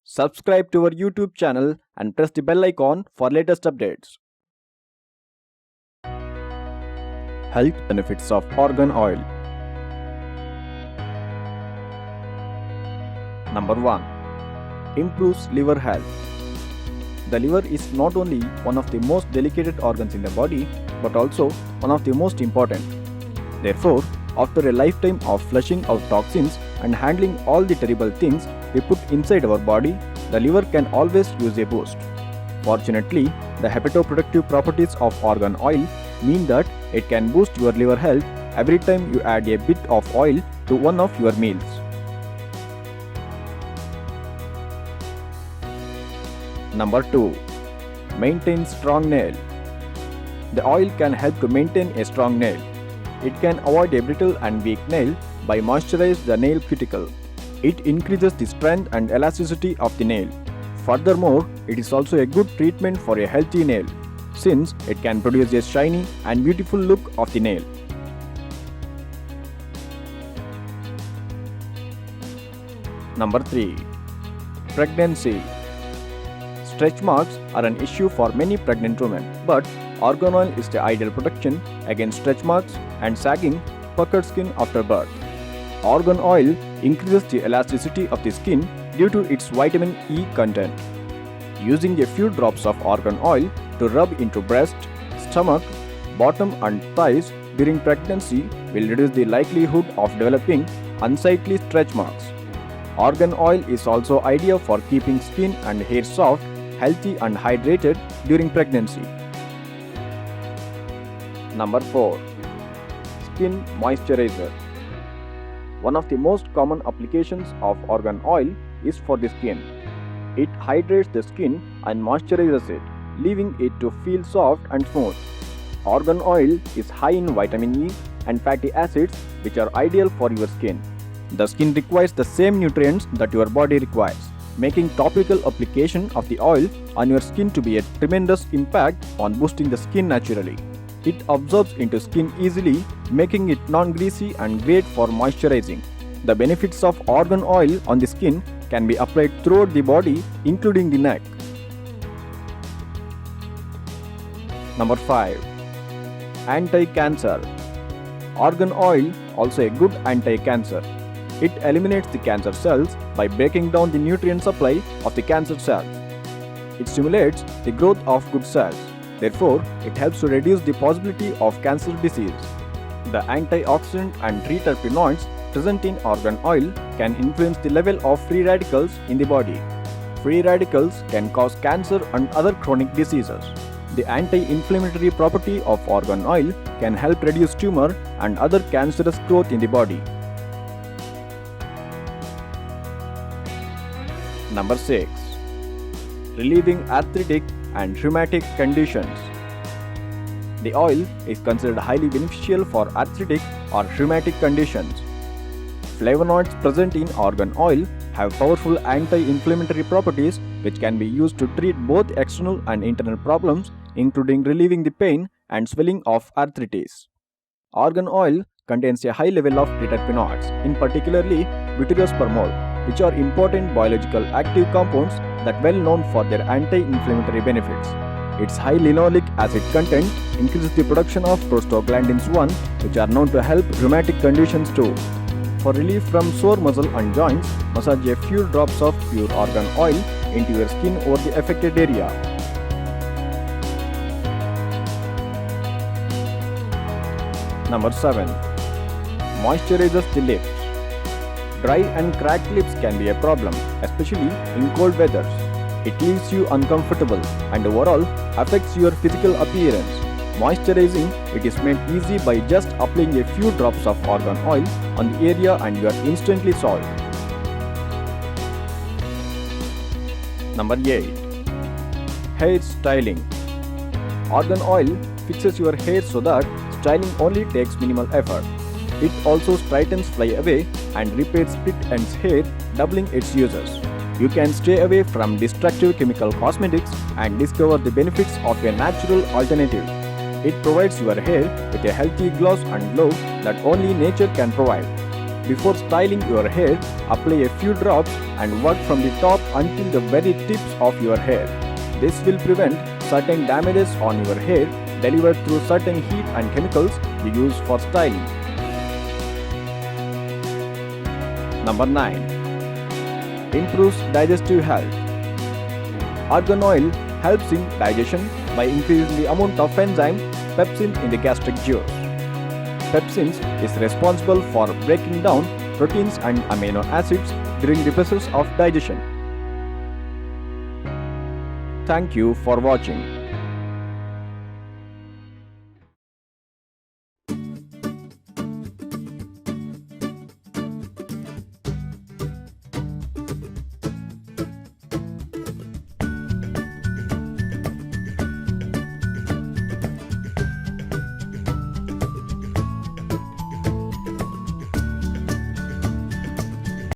Subscribe to our YouTube channel and press the bell icon for latest updates. Health benefits of argan oil. Number 1. Improves liver health. The liver is not only one of the most delicate organs in the body but also one of the most important. Therefore, after a lifetime of flushing out toxins and handling all the terrible things we put inside our body, the liver can always use a boost. Fortunately, the hepatoprotective properties of argan oil mean that it can boost your liver health every time you add a bit of oil to one of your meals. Number 2. Maintain strong nail. The oil can help to maintain a strong nail. It can avoid a brittle and weak nail by moisturizing the nail cuticle. It increases the strength and elasticity of the nail. Furthermore, it is also a good treatment for a healthy nail, since it can produce a shiny and beautiful look of the nail. Number 3. Pregnancy. Stretch marks are an issue for many pregnant women, but argan oil is the ideal protection against stretch marks and sagging, puckered skin after birth. Argan oil increases the elasticity of the skin due to its vitamin E content. Using a few drops of argan oil to rub into breast, stomach, bottom and thighs during pregnancy will reduce the likelihood of developing unsightly stretch marks. Argan oil is also ideal for keeping skin and hair soft, healthy and hydrated during pregnancy. Number 4. Skin moisturizer. One of the most common applications of argan oil is for the skin. It hydrates the skin and moisturizes it, leaving it to feel soft and smooth. Argan oil is high in vitamin E and fatty acids, which are ideal for your skin. The skin requires the same nutrients that your body requires, making topical application of the oil on your skin to be a tremendous impact on boosting the skin naturally. It absorbs into skin easily, making it non-greasy and great for moisturizing. The benefits of argan oil on the skin can be applied throughout the body, including the neck. Number 5. Anti-cancer. Argan oil also a good anti-cancer. It eliminates the cancer cells by breaking down the nutrient supply of the cancer cells. It stimulates the growth of good cells. Therefore, it helps to reduce the possibility of cancer disease. The antioxidant and free terpenoids present in argan oil can influence the level of free radicals in the body. Free radicals can cause cancer and other chronic diseases. The anti-inflammatory property of argan oil can help reduce tumor and other cancerous growth in the body. Number 6. Relieving arthritic and rheumatic conditions. The oil is considered highly beneficial for arthritic or rheumatic conditions. Flavonoids present in argan oil have powerful anti-inflammatory properties which can be used to treat both external and internal problems, including relieving the pain and swelling of arthritis. Argan oil contains a high level of terpenoids, in particularly butyrospirmol, which are important biological active compounds that well known for their anti-inflammatory benefits. Its high linoleic acid content increases the production of prostaglandins 1, which are known to help rheumatic conditions too. For relief from sore muscle and joints, massage a few drops of pure argan oil into your skin over the affected area. Number 7. Moisturizes the lips. Dry and cracked lips can be a problem, especially in cold weather. It leaves you uncomfortable and overall affects your physical appearance. Moisturizing it is made easy by just applying a few drops of argan oil on the area and you are instantly solved. Number 8. Hair styling. Argan oil fixes your hair so that styling only takes minimal effort. It also straightens flyaway and repairs split ends hair, doubling its uses. You can stay away from destructive chemical cosmetics and discover the benefits of a natural alternative. It provides your hair with a healthy gloss and glow that only nature can provide. Before styling your hair, apply a few drops and work from the top until the very tips of your hair. This will prevent certain damages on your hair delivered through certain heat and chemicals you use for styling. Number 9. Improves digestive health. Argan oil helps in digestion by increasing the amount of enzyme pepsin in the gastric juice. Pepsin is responsible for breaking down proteins and amino acids during the process of digestion. Thank you for watching.